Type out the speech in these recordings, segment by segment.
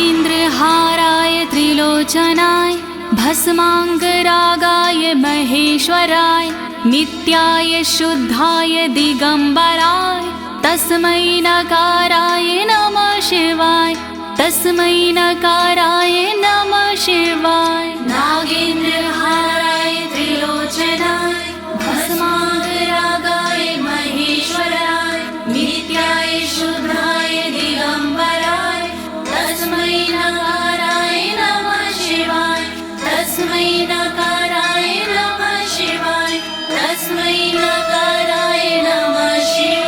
नागेन्द्रहाराय त्रिलोचनाय भस्मांगरागाय महेश्वराय नित्याय शुद्धाय दिगंबराय तस्मै नकाराय नमः शिवाय तस्मै नकाराय नमः शिवाय। नागेन्द्रहाराय त्रिलोचनाय भस्मांगरागाय महेश्वराय नित्याय शुद्धाय दिगंबराय तस्मै नकाराय नमः शिवाय तस्मै नकाराय नमः शिवाय तस्मै नकाराय नमः शिवाय।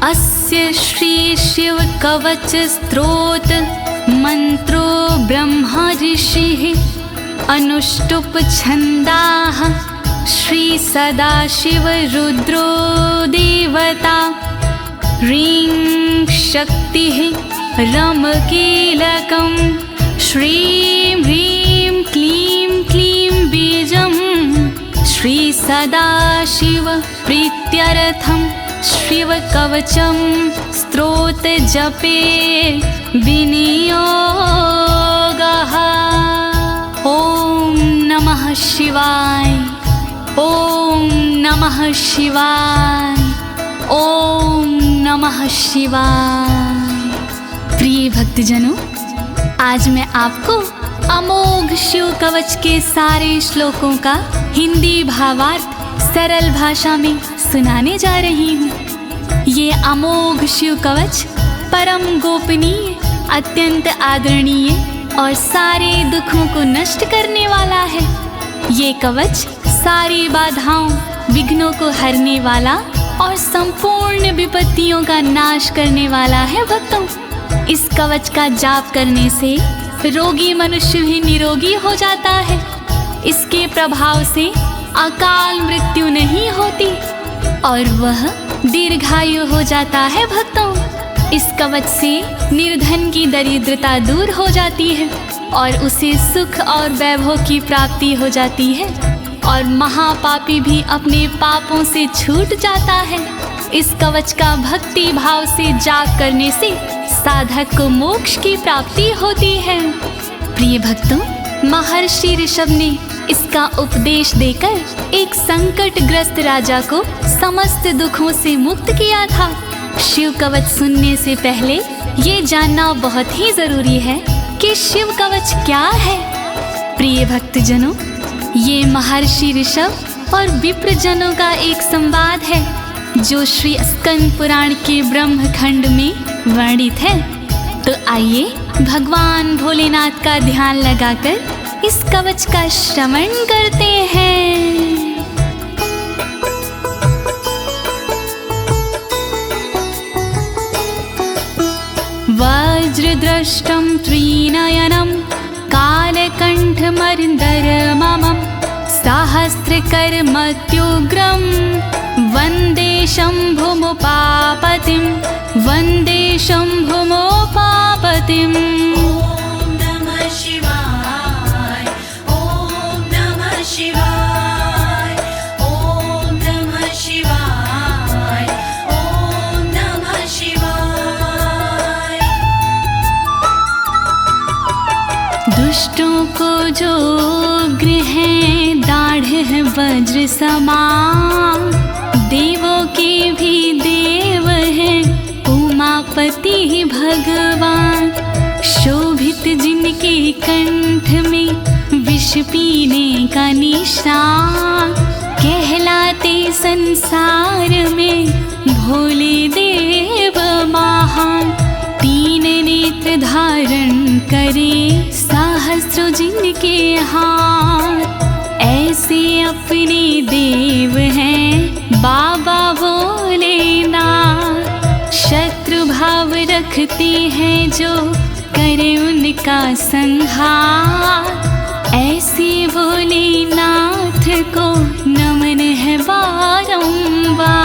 अस्य श्री शिव कवच स्तोत्र मंत्रो ब्रह्मा ऋषिः अनुष्टुप छंदाः श्री सदाशिव रुद्रो देवता ह्रीं शक्तिः रम कीलकं श्रीं ह्रीं क्लीं क्लीं बीजं श्री सदाशिव प्रीत्यर्थं शिव कवचम स्तोत्र जपे विनियोगः। ओम नमः शिवाय ओम नमः शिवाय ओम नमः शिवाय। प्रिय भक्तजनों, आज मैं आपको अमोघ शिव कवच के सारे श्लोकों का हिंदी भावार्थ सरल भाषा में सुनाने जा रही हूँ। ये अमोघ शिव कवच परम गोपनीय, अत्यंत आदरणीय और सारे दुखों को नष्ट करने वाला है। ये कवच सारी बाधाओं, विघ्नों को हरने वाला और संपूर्ण विपत्तियों का नाश करने वाला है। भक्तों, इस कवच का जाप करने से रोगी मनुष्य भी निरोगी हो जाता है। इसके प्रभाव से अकाल मृत्यु नहीं होती और वह दीर्घायु हो जाता है। भक्तों, इस कवच से निर्धन की दरिद्रता दूर हो जाती है और उसे सुख और वैभव की प्राप्ति हो जाती है और महापापी भी अपने पापों से छूट जाता है। इस कवच का भक्ति भाव से जाप करने से साधक को मोक्ष की प्राप्ति होती है। प्रिय भक्तों, महर्षि ऋषभ ने इसका उपदेश देकर एक संकटग्रस्त राजा को समस्त दुखों से मुक्त किया था। शिव कवच सुनने से पहले ये जानना बहुत ही जरूरी है कि शिव कवच क्या है। प्रिय भक्तजनों, ये महर्षि ऋषभ और विप्रजनों का एक संवाद है जो श्री स्कंद पुराण के ब्रह्मखंड में वर्णित है। तो आइए भगवान भोलेनाथ का ध्यान लगाकर इस कवच का श्रवण करते हैं। वज्रदृष्टं त्रिनयनं कालकण्ठमर्दरममं सहस्रकर्मत्युग्रं वन्दे शम्भुमुपापतिं वन्दे शम्भुमुपापतिम्। दुष्टों को जो उग्र है दाढ़ है वज्र समान, देवों के भी देव है उमापति भगवान। शोभित जिनके कंठ में विष पीने का निशान, कहलाते संसार में भोले देव महान। तीन नेत्र धारण करे सहस्रों जिनके हाथ, ऐसे अपने देव हैं बाबा भोलेनाथ। शत्रु भाव रखते हैं जो करे उनका संहार, ऐसे भोलेनाथ को नमन है बारंबार।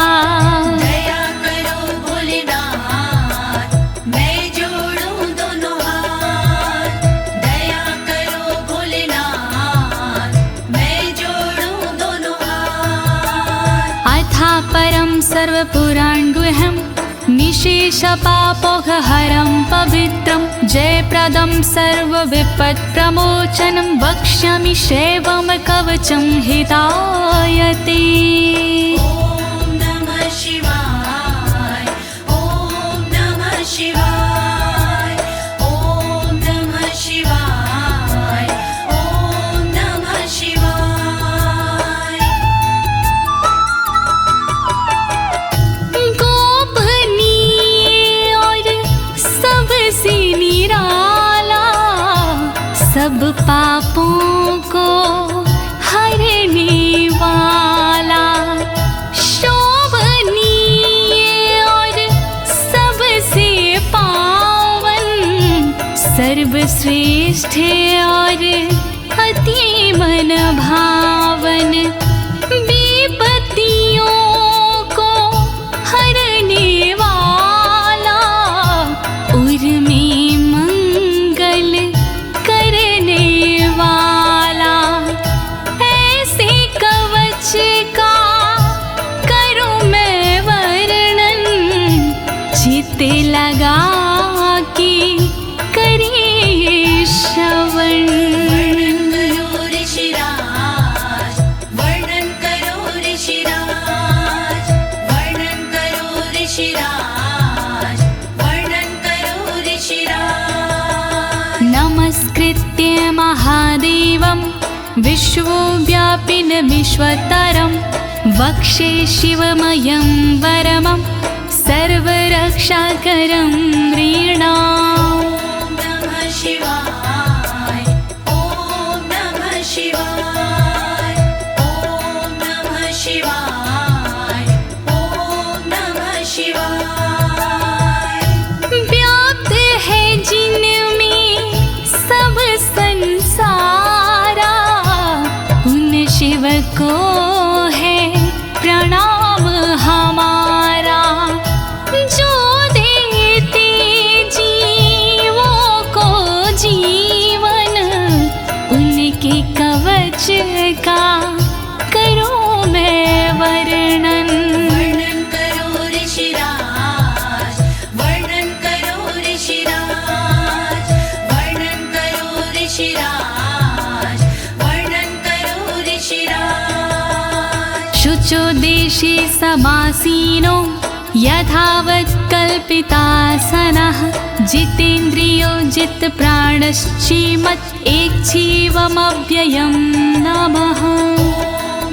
दया करो भोलेनाथ, मैं जोड़ूं दोनों हाथ। परं सर्वपुराणगुह्यं निशेषपापोघहरं पवित्रं जयप्रदं सर्वविपत्प्रमोचनं वक्ष्यामि शैवं कवचं हितायते। ॐ नमः शिवाय, ॐ नमः शिवाय, ॐ नमः शिवाय, ॐ नमः शिवाय। गोपनीय और सबसे निराला, सब पापों को हरने वाला, शोभनीय और सबसे पावन, सर्वश्रेष्ठ और अति मन भावन, विपत्तियों को हरने वाला, उर में मंगल करने वाला, ऐसे कवच का करूं मैं वर्णन, चित्त लगा के करिए श्रवण। वर्णन करो ऋषिराज, वर्णन करो ऋषिराज, वर्णन करो ऋषिराज, वर्णन करो ऋषिराज। नमस्कृत्य महादेवं विश्वव्यापिनमीश्वरं वक्षे शिवमयं वरमं सर्वरक्षाकरं नृणाम्। ॐ नमः शिवाय, ॐ नमः शिवाय, ॐ नमः शिवाय, ॐ नमः शिवाय। व्याप्त है जिनमें सब संसारा, उन शिव को है प्रणाम हमारा, जो देते जीवों को जीवन, उनके कवच का करूं मैं वर्णन। वर्णन करो ऋषिराज, वर्णन करो ऋषिराज, वर्णन करो ऋषिराज, वर्णन करो ऋषिराज। शुचो देशे समासीनो यथावत् कल्पितासनः, जितेन्द्रियो जितप्राणश्चेमत् एकजीवमव्ययं नमः। ॐ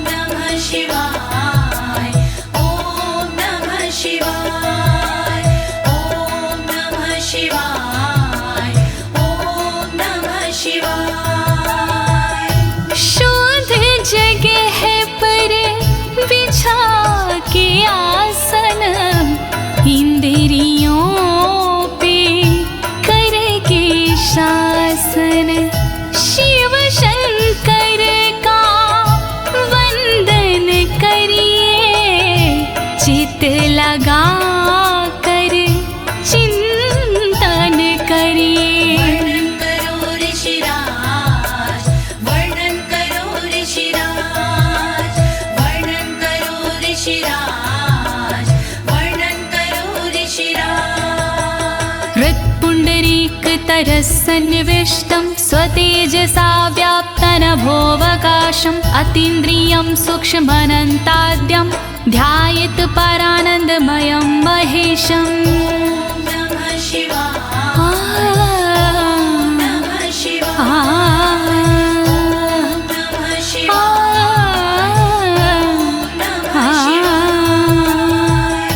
नमः शिवाय, ॐ नमः शिवाय, ॐ नमः शिवाय, ॐ नमः शिवाय। शुद्ध जगह पर बिछा के आसन, इंद्रियों पे करके शासन, शिव शंकर का वंदन करिए, चित लगा कर चिंतन करिए। वर्णन करो ऋषिराज, वर्णन करो ऋषिराज, वर्णन करो ऋषिराज, वर्णन करो ऋषिराज। हृत्पुण्डरीकतरसन्निविष्टं स्वतेजसा व्याप्तनभोऽवकाशम्, अतीन्द्रियं सूक्ष्ममनन्ताद्यं ध्यायेत् परानन्दमयं महेशम्। ॐ नमः शिवाय, नमः शिवाय, नमः शिवाय, नमः शिवाय।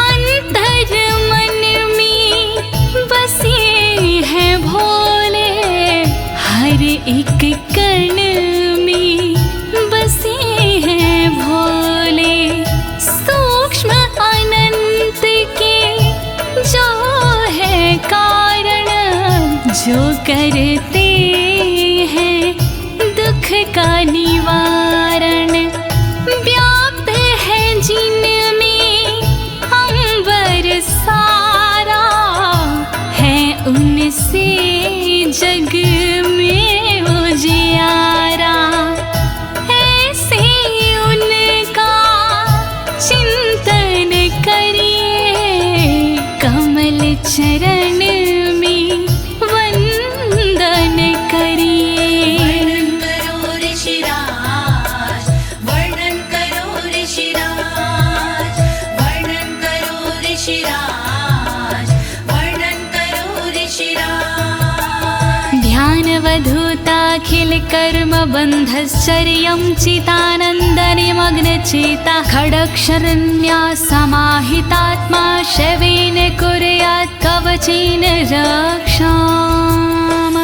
अंतर मन में बसे हैं भोले, हर एक कण में बसे हैं भोले, सूक्ष्म अनंत के जो है कारण, जो करते हैं दुख का निवारण, व्याप्त है जिनमें अंबर सारा, है उनसे जग में उजियारा, ऐसे उनका चिंतन कर्मबन्धश्चर्यं चितानन्दनिमग्नचेता खडक्षरण्या समाहितात्मा शवेन कुर्यात् कवचेन रक्षाम्। ॐ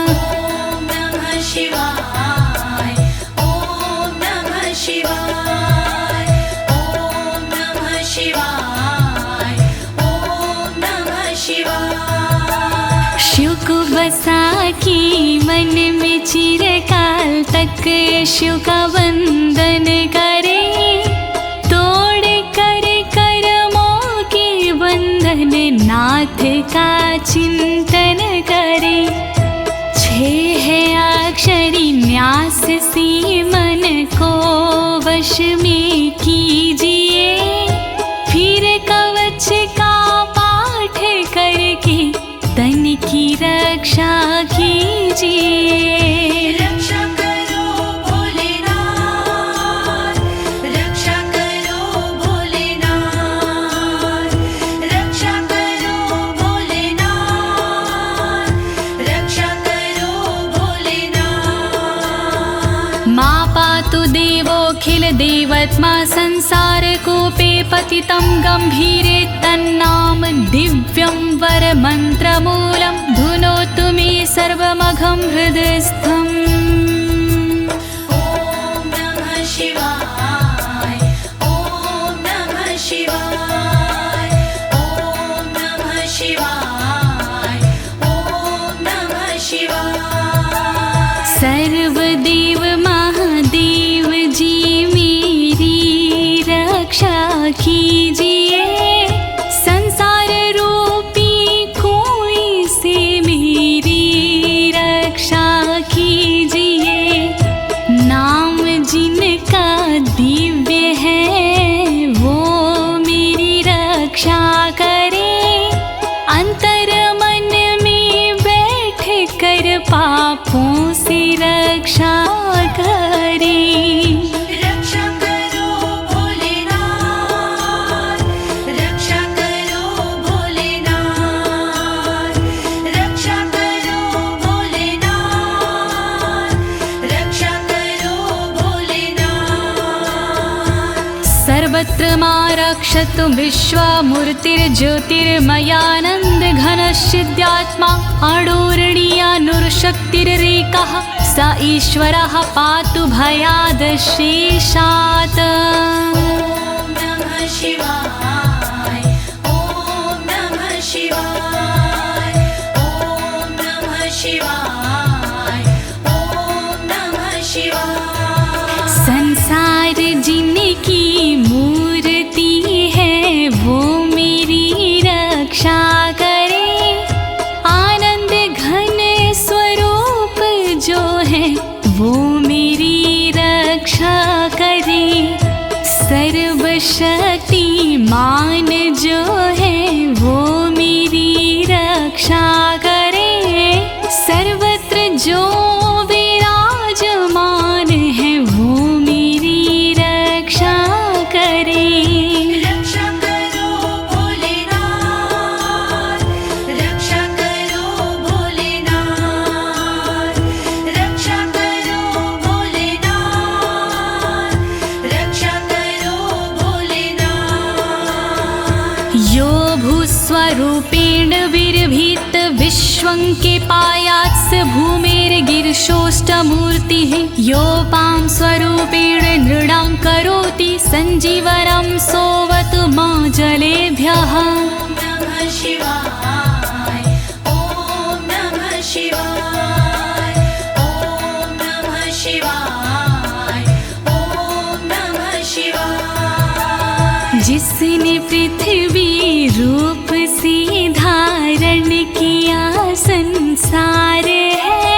नमः शिवाय ॐ नमः शिवाय ॐ नमः शिवाय ॐ नमः शिवाय। शिव को बसा की मन में चिरकाल तक शिव का वंदन करे, तोड़ कर कर्मों के बंधन नाथ का चिंतन करे। छह अक्षरी न्यास सी मन को वश में कीजिए, फिर कवच का पाठ करके तन की रक्षा कीजिए। रक्षा करो भोलेनाथ, रक्षा करो भोलेनाथ, रक्षा करो भोलेनाथ, रक्षा करो भोलेनाथ। मां पातु देवोऽखिल देवत्मा संसार कूपे पतितं गंभीरे तन्नाम दिव्यं वरमन्त्रमूलं धुनोतु मे सर्वमघं हृदयस्थम्। ॐ नमः शिवाय ॐ नमः शिवाय ॐ नमः शिवाय ॐ नमः शिवाय। सर्वदेव महादेव जी मेरी रक्षा कीजिए, संसार रूपी कोई से मेरी रक्षा कीजिए। नाम जिनका दिव्य है वो मेरी रक्षा करे, अंतर मन में बैठ कर पापों से रक्षा करे। रक्षा करो भोलेनाथ, रक्षा करो भोलेनाथ, रक्षा करो भोलेनाथ, रक्षा करो भोलेनाथ। सर्वत्र मां रक्षतु विश्वमूर्तिर्ज्योतिर्मयानन्द घनश्चिद्यात्मा अडोरणीयानुर्शक्तिरेकः स ईश्वरः पातु भयादशेषात्। ॐ नमः शिवाय ॐ नमः शिवाय ॐ नमः शिवाय ॐ नमः शिवाय। संसार जिनकी मूर्ति है वो मेरी रक्षा करे, आनंद घन स्वरूप जो है वो मेरी रक्षा करे। सर्वशक्तिमान जो है वो मेरी रक्षा करे, सर्वत्र जो विराजमान है वो मेरी रक्षा करे। रक्षा करो भोलेनाथ, रक्षा करो भोलेनाथ, रक्षा करो भोलेनाथ, रक्षा करो भोलेनाथ। यो भूस्वरूपेण विर्भीत विश्वं के पायात् स भूमेर्गिरिशोष्टमूर्तिः, योपां स्वरूपेण नृणां करोति सञ्जीवनं सोऽवतु मां जलेभ्यः। ॐ नमः शिवाय ॐ नमः शिवाय ॐ नमः शिवाय ॐ नमः शिवाय। जिसने पृथ्वी रूप से धारण किया संसार है,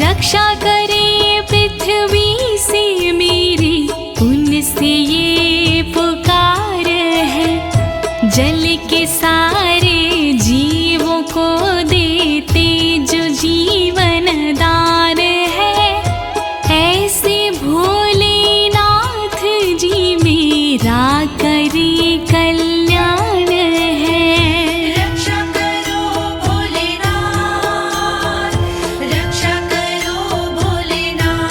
रक्षा करे पृथ्वी से मेरी उनसे ये पुकार है। जल के सारे जीवों को देते जो जीवन दान है, ऐसे भोलेनाथ जी मेरा करे कल्याण है। रक्षा करो भोलेनाथ, रक्षा करो भोलेनाथ,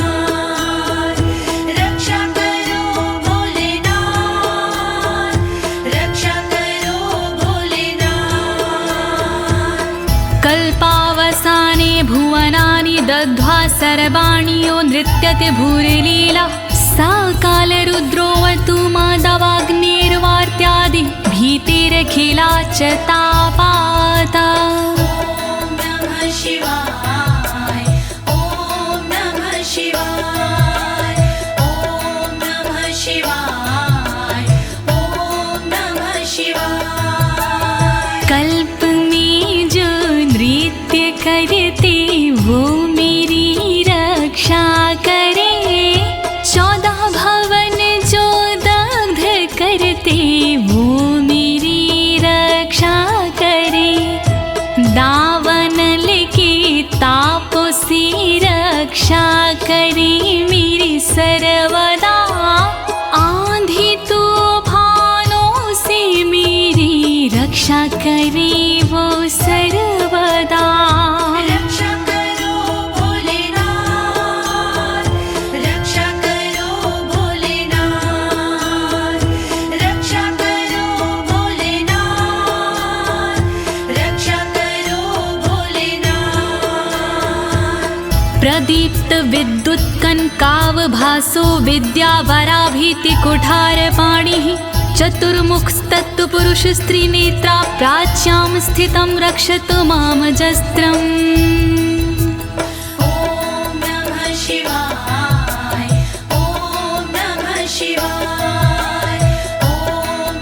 सर्वाणि यो नृत्यते भूरिलीला सा कालरुद्रोऽवतु माधवाग्निर्वार्त्यादि भीतिरखिला च तापाता। ॐ नमः शिवाय ॐ नमः शिवाय ॐ नमः शिवाय ॐ नमः शिवाय। कल्प में जो नृत्य करते वो मेरी रक्षा करे, 14 भवन जो दग्ध करते वो मेरी रक्षा करे। दावानल के तापों से रक्षा करे मेरी सर्वदा, आंधी तूफानों से मेरी रक्षा करे वो सर्वदा। रक्षा करो भोलेनाथ, रक्षा करो भोलेनाथ, रक्षा करो भोलेनाथ, रक्षा करो भोलेनाथ। प्रदीप्त विद्युत कनकावभासो विद्यावराभीति कुठारपाणिः, चतुर्मुखस्तत्पुरुष स्त्रीनेत्रा प्राच्यां स्थितं रक्षतु मामजस्त्रम्। ॐ नमः शिवाय ॐ नमः शिवाय ॐ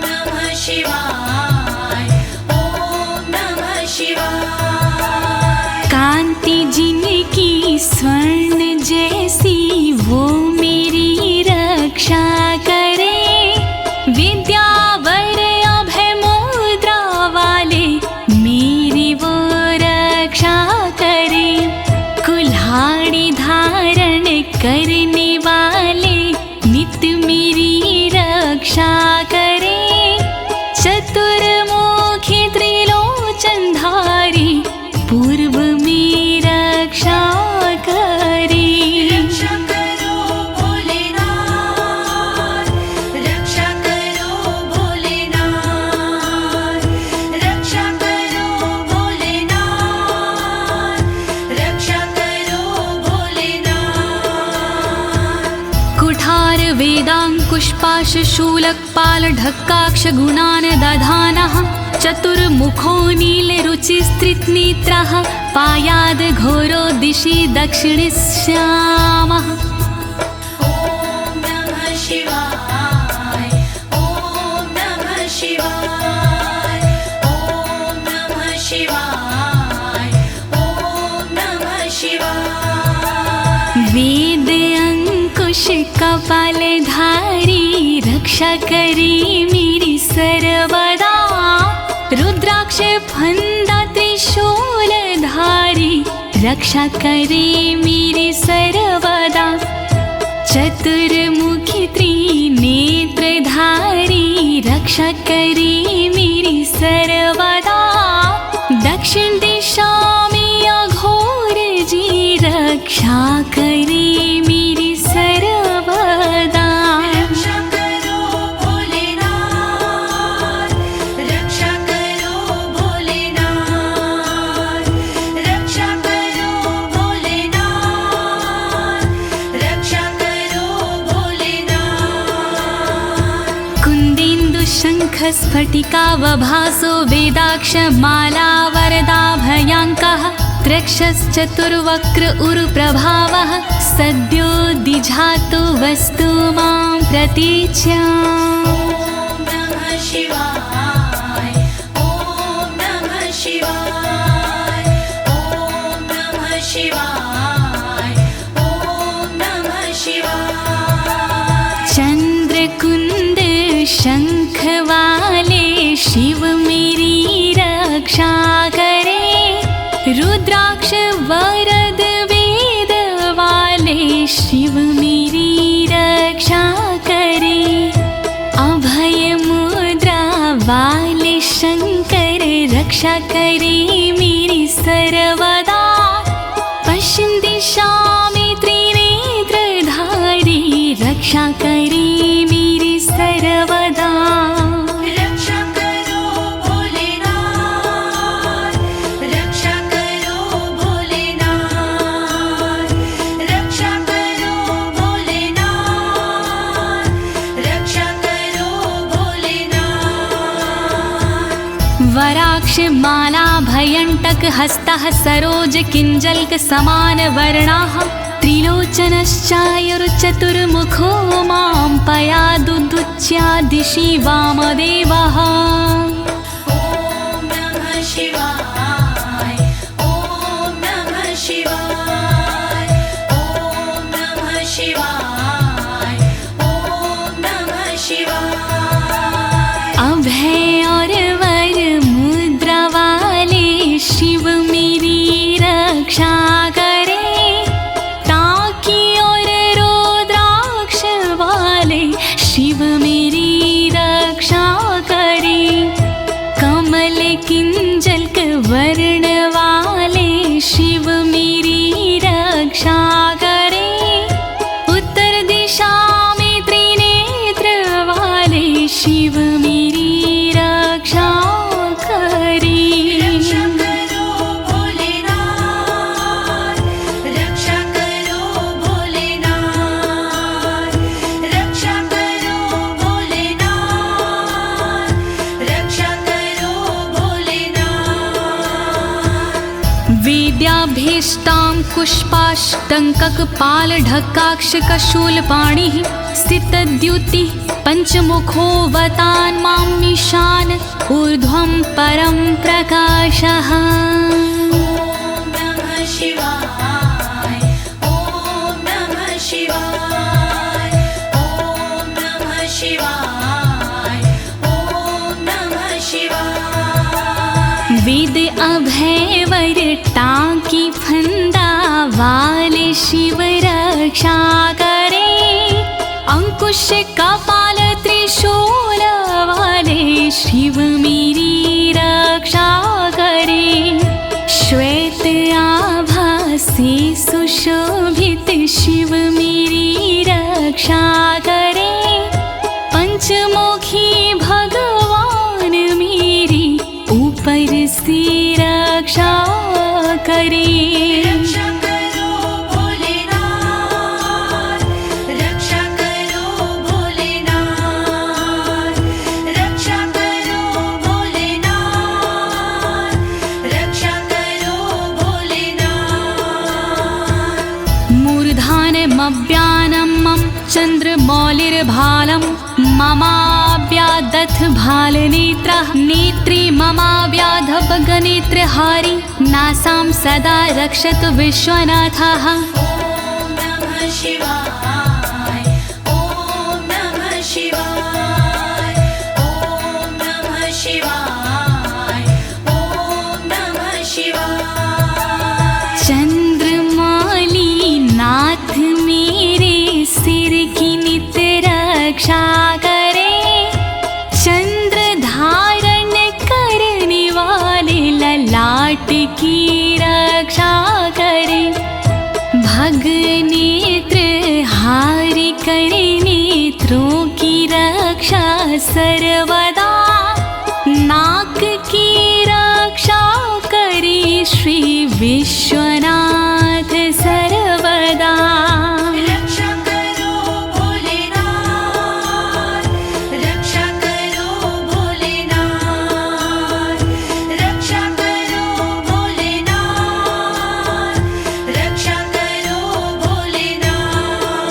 नमः शिवाय ॐ नमः शिवाय। कांति जिनकी स्वर्ण जैसी वो मेरी रक्षा करे, विद्यावर अभय मुद्रा वाले मेरी वो रक्षा करे। कुल्हाड़ी धारण करने वाले नित्य मेरी रक्षा करे। चतुर्मुखी त्रिलोचनधारी पूर्व में रक्षा करे। रक्षा करो भोलेनाथ, रक्षा करो भोलेनाथ, रक्षा करो भोलेनाथ, रक्षा करो भोलेनाथ। कुठार वेदांकुशपाश शूलकपाल ढक्काक्ष गुणान् दधानः, चतुर्मुखो नीलरुचिस्त्रिनेत्रः पायाद् घोरो दिशि दक्षिणश्यामः। ॐ नमः शिवाय ॐ नमः शिवाय ॐ नमः शिवाय ॐ नमः शिवाय। वेद अंकुश कपालधारी रक्षा करे मेरी सर्वदा, रुद्राक्ष फंदा त्रिशूलधारी रक्षा करे मेरी सर्वदा। चतुर्मुखी त्रिनेत्रधारी रक्षा करे मेरी सर्वदा। दक्षिण दिशा में अघोर जी रक्षा करे मेरी सर्वदा। रक्षा करो भोलेनाथ, रक्षा करो भोलेनाथ, रक्षा करो भोलेनाथ, रक्षा करो भोलेनाथ। कुन्देन्दु शङ्ख स्फटिकावभासो वेदाक्ष माला वरदाभयाङ्कः, त्रक्षश्चतुर्वक्र उरुप्रभावः सद्यो दिझातु वस्तु मां प्रतीच्याम्। ॐ नमः शिवाय ॐ नमः शिवाय ॐ नमः शिवाय ॐ नमः शिवाय। चंद्रकुंद शंख वाले शिव मेरी रक्षा करे, रुद्राक्ष वरद वेद वाले शिव मेरी रक्षा करे। अभय मुद्रा वाले शंकर रक्षा करे मेरी सर्वदा। पश्चिम दिशा में त्रिनेत्रधारी रक्षा करे मेरी सर्वदा। रक्षा करो भोलेनाथ, रक्षा करो भोलेनाथ, रुद्राक्ष माला भयंटक हस्तः सरोज किंजल्क समान वर्णाः त्रिलोचनश्चायुर्चतुर्मुखो मां पयादुदुच्या दिशि वामदेवः। ॐ नमः शिवाय ॐ नमः शिवाय ॐ नमः शिवाय ॐ नमः शिवाय। अभय और वर मुद्रा वाले शिव मेरी रक्षा करे, ताकि और रुद्राक्ष वाले शिव मेरी रक्षा करे। कमल किंजल्क वर्ण वाले शिव मेरी रक्षा करे। उत्तर दिशा में त्रिनेत्र वाले शिव मेरी रक्षा करे। रक्षा करो भोलेनाथ, रक्षा करो भोलेनाथ, रक्षा करो भोलेनाथ, रक्षा करो भोलेनाथ। वेद्याभीष्टां पुष्पाष्टङ्ककपालढक्काक्षकशूलपाणिः स्थितद्युतिः पञ्चमुखोऽवतान् मामीशान ऊर्ध्वं परं प्रकाशः। ॐ नमः शिवाय ॐ नमः शिवाय ॐ नमः शिवाय ॐ नमः शिवाय। वेद अभय वर टांकी फंदा वाले शिव रक्षा करे। अंकुश कपाल त्रिशूल वाले शिव मेरी रक्षा करे। श्वेत आभा से सुशोभित शिव मेरी रक्षा करे। पंचमुखी भगवान मेरी ऊपर से रक्षा करे। रक्षा करो भोलेनाथ, रक्षा करो भोलेनाथ, रक्षा करो भोलेनाथ, रक्षा करो भोलेनाथ। मूर्धानमव्यानं मम चन्द्रमौलिर्भालं ममाव्यादथ भालनेत्रः नेत्री ममाव्याधपगनेत्रहारी नासां सदा रक्षतु विश्वनाथः। ॐ नमः शिवाय ॐ नमः शिवाय ॐ नमः शिवाय ॐ नमः शिवाय। चंद्रमौली नाथ मेरे सिर की नित रक्षा करे। चंद्र धारण करने वाले ललाट की रक्षा करे। भग नेत्र हारि करे नेत्रों की रक्षा सर्वदा। नाक की रक्षा करे श्री विश्वनाथ सर्वदा। रक्षा करो भोलेनाथ, रक्षा करो भोलेनाथ, रक्षा करो भोलेनाथ, रक्षा करो भोलेनाथ।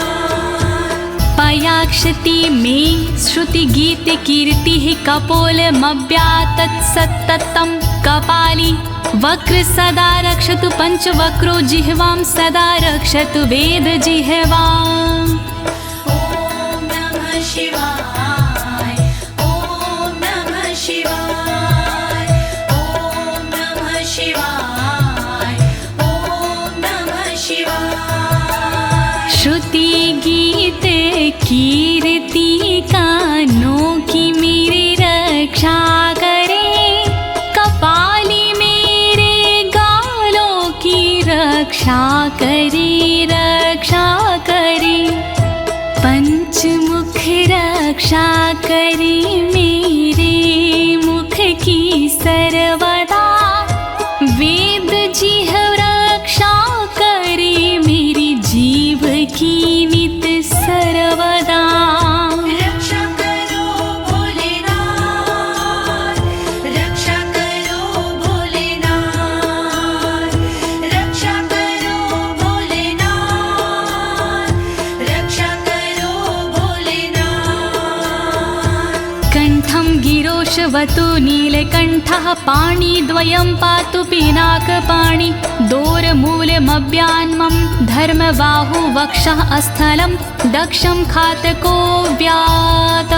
पयाक्षति में श्रुति गीत कीर्ति कपोलमव्यातत् सत्ततं कपाली वक्र सदा रक्षतु पंचवक्रो जिह्वां सदा रक्षतु वेद जिह्वाम्। ॐ नमः शिवाय ॐ नमः शिवाय ॐ नमः शिवाय ॐ नमः शिवाय। श्रुति गीत कीर्ति कानों की मेरी रक्षा करे। कपाली मेरे गालों की रक्षा करे रक्षा करे। पंचमुख रक्षा करे मेरे मुख की सर्वदा। वेद जिह्व रक्षा करे मेरी जीव की नित सर्वदा। रक्षा करो भोलेनाथ, रक्षा करो कण्ठं गिरोशवतु नीलकण्ठः पाणिद्वयं पातु पिनाकपाणि दोरमूलमव्यान्मं धर्मबाहु वक्षः अस्थलं दक्षं खातको व्यात्। ॐ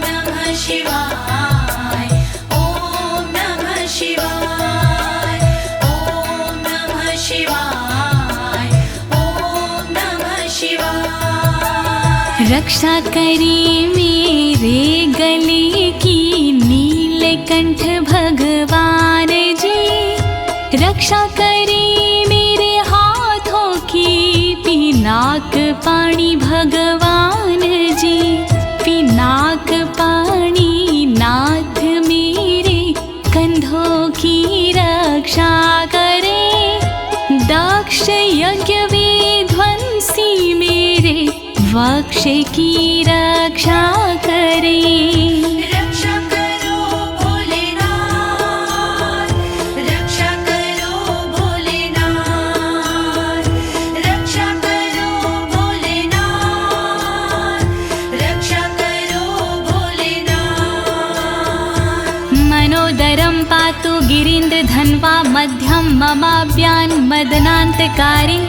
नमः शिवाय ॐ नमः शिवाय ॐ नमः शिवाय ॐ नमः शिवाय। रक्षा करी मेरे गले की नीलकंठ भगवान जी, रक्षा करी मेरे हाथों की पिनाक पाणी भगवान जी, पिनाक पाणी नाथ मेरे कंधों की रक्षा करे, दक्ष यज्ञ विध्वंसी मेरे वक्ष की रक्षा करे। रक्षा करो भोलेनाथ, रक्षा करो भोलेनाथ, रक्षा करो भोलेनाथ, रक्षा करो भोलेनाथ। मनोदरं पातु गिरीन्द्रधन्वा मध्यं ममाभ्यान् मदनान्तकारी,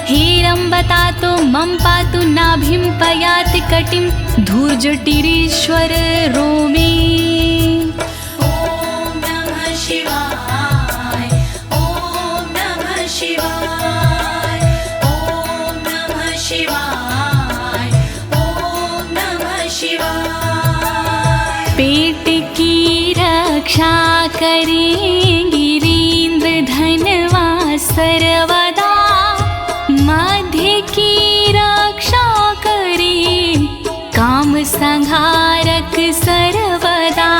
हेरम्बतातो मम पातु नाभिं पयाति कटिं धूर्जटिरीश्वर रोमे। ॐ नमः शिवाय ॐ नमः शिवाय ॐ नमः शिवाय ॐ नमः शिवाय। पेट की रक्षा करें गिरीन्द्रधनवा सर्वदा, मध्य की रक्षा करें काम संहारक सर्वदा,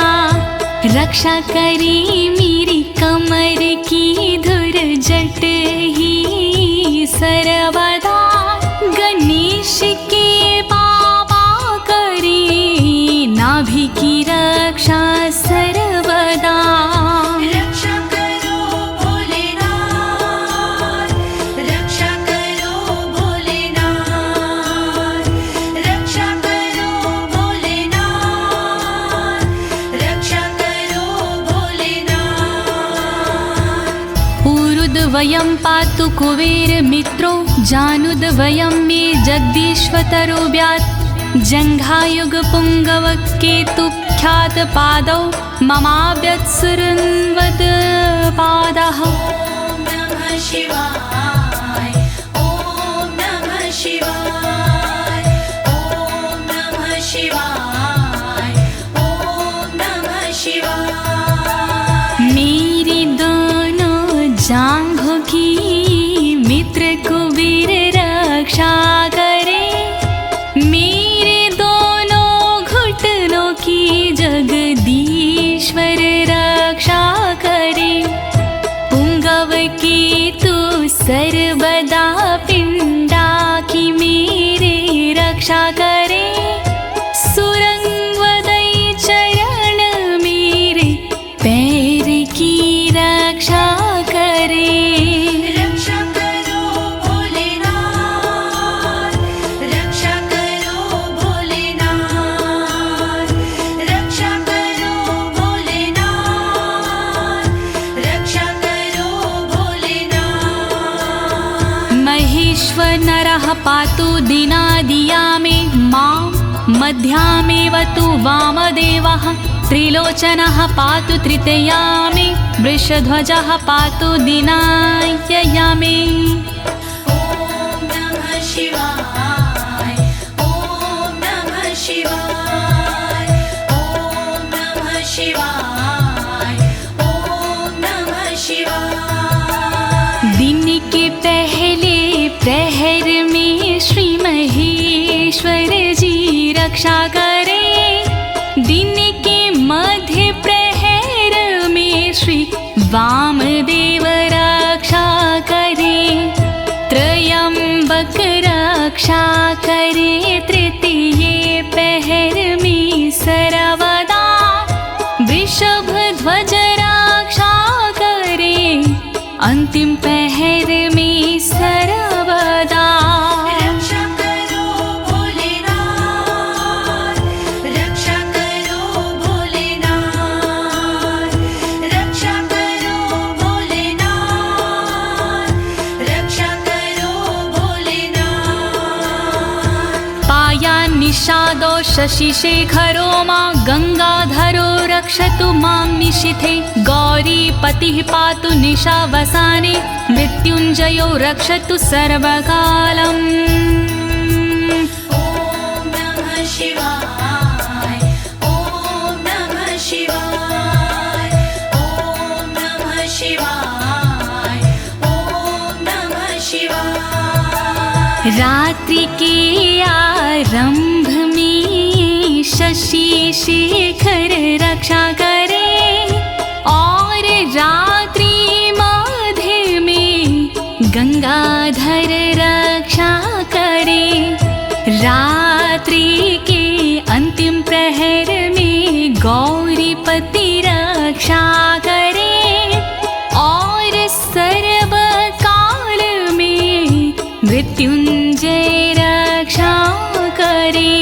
रक्षा करें मेरी कमर की धुरजट ही सर्वदा, गणेश के बाबा करें नाभि की रक्षा सर्वदा। रक्षा करो भोलेनाथ, रक्षा करो भोलेनाथ, रक्षा करो भोलेनाथ, रक्षा करो भोलेनाथ। ऊरुद्वयं पातु कुबेर मित्रो, जानुद्वयं मे जगदीश्वतरो व्यात्, जङ्घायुग पुङ्गव केतुख्यात पादौ ममाव्यत्सुरन्वद पादः। ॐ नमः शिवाय ॐ नमः शिवाय ॐ नमः शिवाय ॐ नमः शिवाय। मेरी दोनों जांघों की मित्र कुबेर रक्षा करे, मेरे दोनों घुटनों की जगदीश्वर रक्षा करे, पुंगव की तू सर्वदा पिंडा की मेरे रक्षा करे, सुरंगवदई चरण मेरे पैर की रक्षा करे। रक्षा करो भोलेनाथ, रक्षा करो भोलेनाथ, रक्षा करो भोलेनाथ, रक्षा करो भोलेनाथ। महेश्वर नरः पातु दिनादिया मे मां, मध्यामेवतु वामदेवः, त्रिलोचनः पातु तृतीया मे, वृषध्वजः पातु दिनायया मे। ॐ नमः शिवाय ॐ नमः शिवाय ॐ नमः शिवाय ॐ नमः शिवाय। दिन के पहले प्रहर में श्री महेश्वर जी रक्षा करे, दिन के मध्य प्रहर में श्री वामदेव रक्षा करे, त्रयंबक रक्षा करे, तृतीय पहर में सर्वदा, वृषभ ध्वज रक्षा करे, अंतिम पहर में सर्वदा। रक्षा करो भोलेनाथ, रक्षा निषादो शशिशेखरो मां गङ्गाधरो रक्षतु मां निशिथे गौरीपतिः पातु निशावसाने मृत्युञ्जयो रक्षतु सर्वकालम् ॐ नमः शिवाय ॐ नमः शिवाय ॐ नमः शिवाय ॐ नमः शिवाय। रात्रि के आरंभ में शशि शेखर रक्षा करे और रात्रि मध्य में गंगाधर रक्षा करे। रात्रि के अंतिम प्रहर में गौरीपति रक्षा करे और सर्वकाल में मृत्युंजय रक्षा करे।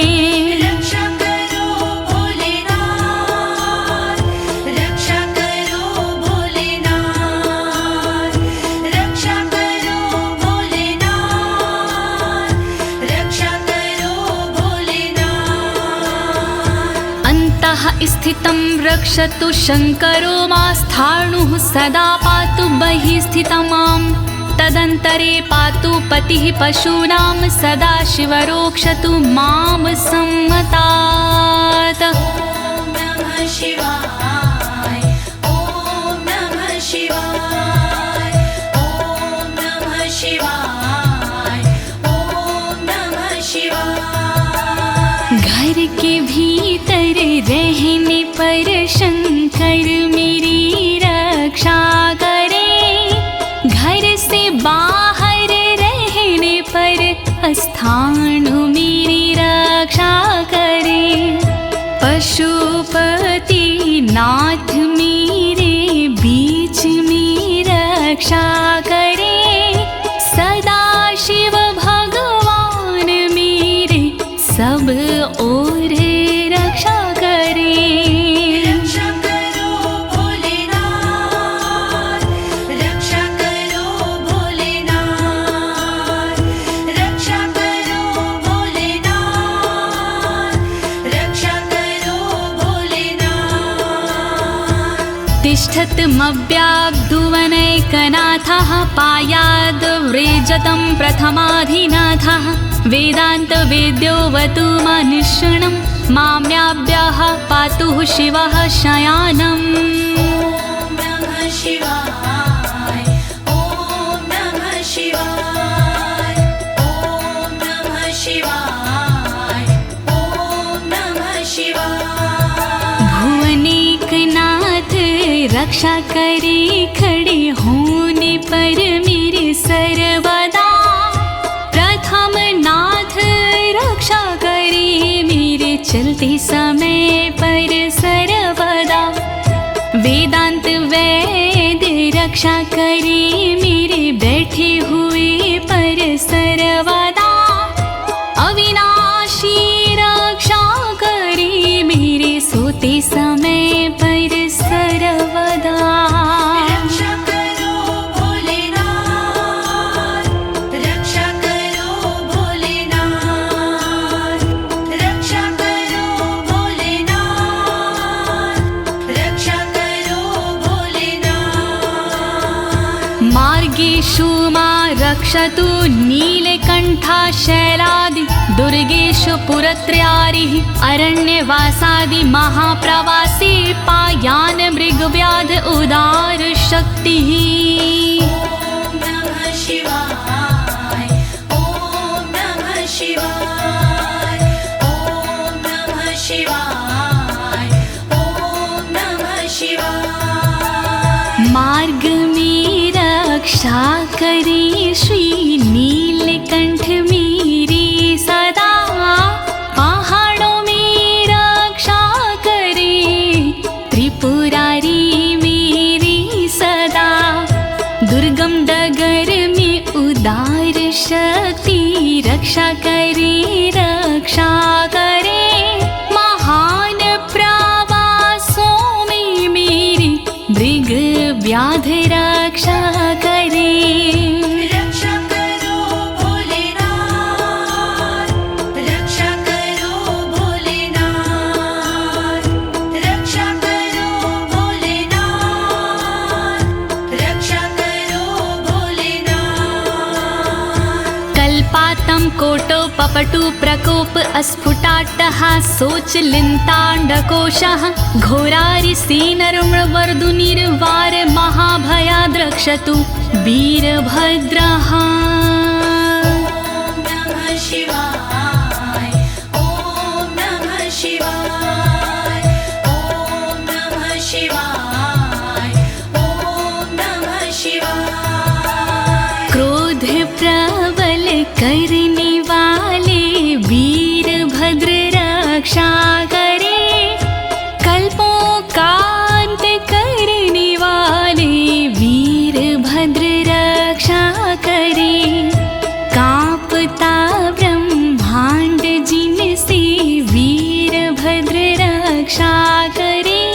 रक्षा करो भोलेनाथ रक्षा करो भोलेनाथ रक्षा करो भोलेनाथ रक्षा करो भोलेनाथ। अन्तः स्थितं रक्षतु शङ्करो मास्थाणुः सदा पातु बहिः स्थितं माम् तदन्तरे पातु पतिः पशूनां सदा शिवरोक्षतु मां सम्मतात्। ॐ नमः शिवाय ॐ नमः शिवाय ॐ नमः शिवाय ॐ नमः शिवाय। घर के भीतर रहने पर शंकर मेरी रक्षा करे घर से बाहर रहने पर स्थान मेरी रक्षा करे। पशुपति नाथ मेरे बीच में रक्षा करे सदा शिव भगवान मेरे सब ओर रक्षा करे। रक्षा करो भोलेनाथ रक्षा करो भोलेनाथ रक्षा करो भोलेनाथ रक्षा करो भोलेनाथ। तिष्ठतमव्याब्धुवनैकनाथः पायाद्व्रेजतं प्रथमाधिनाथः वेदान्तवेद्योऽवतु मनुष्यणं माम्याभ्यः पातु शिवः शयानम्। ॐ नमः शिवाय ॐ नमः शिवाय ॐ नमः शिवाय ॐ नमः शिवाय। भुवनेकनाथ रक्षा करे खड़े होने पर मेरे सर्वदा प्रथम नाथ रक्षा करे मेरे चलते समय पर सर्वदा। वेदांत वैद्य रक्षा करे मेरे बैठे हुए पर सर्वदा। अविनाशी रक्षा करे मेरे सोते समय पर सर्वदा। रक्षा करो भोलेनाथ रक्षा करो भोलेनाथ रक्षा करो भोलेनाथ रक्षा करो भोलेनाथ। मार्गेषु मां रक्षतु नीलकण्ठा शैलादि दुर्गेषु पुरत्रयारिः अरण्यवासादि महाप्रवासी पायान् मृगव्याध उदार शक्तिः। ॐ नमः शिवाय ॐ नमः शिवाय ॐ नमः शिवाय ॐ नमः शिवाय। मार्ग में रक्षा करे श्री नीलकंठ मेरी सदा। पहाड़ों में रक्षा करे त्रिपुरारी मेरी सदा। दुर्गम डगर में उदार शक्ति रक्षा करे महान प्रवासों में मेरी मृग व्याध रक्षा करे। रक्षा करो भोलेनाथ रक्षा करो पपटु प्रकोप अस्फुटाट्टहासोच लिन्ताण्डकोशः घोरारिसेनर्मवर्दुनिर्वार महाभयाद्रक्षतु वीरभद्रः। शिवाय ॐ नमः शिवाय ॐ नमः शिवाय ॐ नमः शिवाय। क्रोध प्रबल करने वाले वीरभद्र रक्षा करे, कल्पों का अंत करने वाले वीरभद्र रक्षा करे। कांपता ब्रह्मांड जिनसे वीरभद्र रक्षा करे,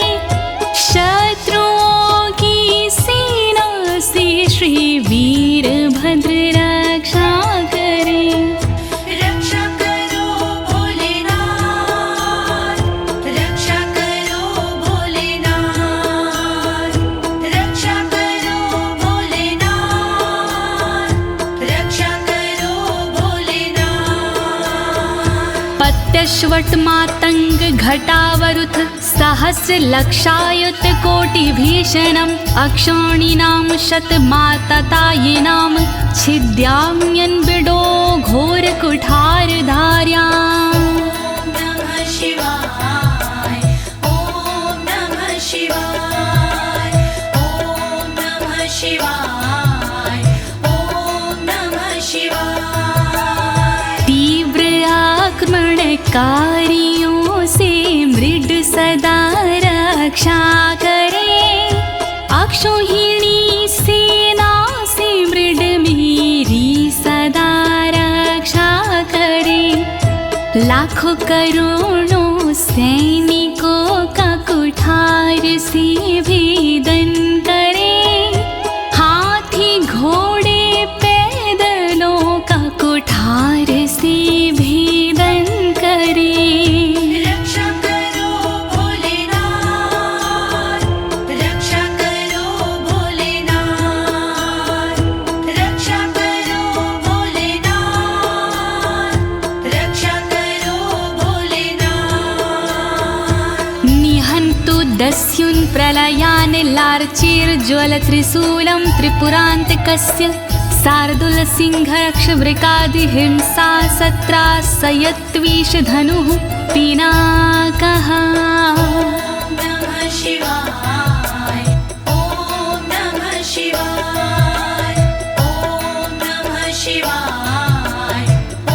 शत्रुओं की सेना से श्री वीरभद्र रक्षा करे। रक्षा करो भोलेनाथ, रक्षा करो भोलेनाथ, रक्षा करो भोलेनाथ, रक्षा करो भोलेनाथ। पत्यश्वट मातंग घटावरुथ सहस्र लक्षायुत कोटि भीषणम् अक्षौणीनां शतमाततायिनां छिद्याम्यन् बिडो घोर कुठार धार्याम्। नमः शिवाय ॐ नमः शिवाय ॐ नमः शिवाय ॐ नमः शिवाय। तीव्र आक्रमणकारियों से मृड सदा रक्षा करे, अक्षौहिणी सेना से मृड मेरी सदा रक्षा करे। लाखों करोड़ों सैनिकों का कुठार से भेदन करे, हाथी घोड़े पैदलों का कुठार से भेदन करे। रक्षा करो भोलेनाथ, रक्षा करो भोलेनाथ, रक्षा करो भोलेनाथ, रक्षा करो भोलेनाथ। निहन्तु दस्युन् प्रलयान् लार्चेर्ज्वलत्रिशूलं त्रिपुरान्तकस्य शार्दूलसिंहरक्षवृकादिहिंसा सत्रासयत्विषधनुः पिनाकः। नमः शिवाय ॐ नमः शिवाय ॐ नमः शिवाय ॐ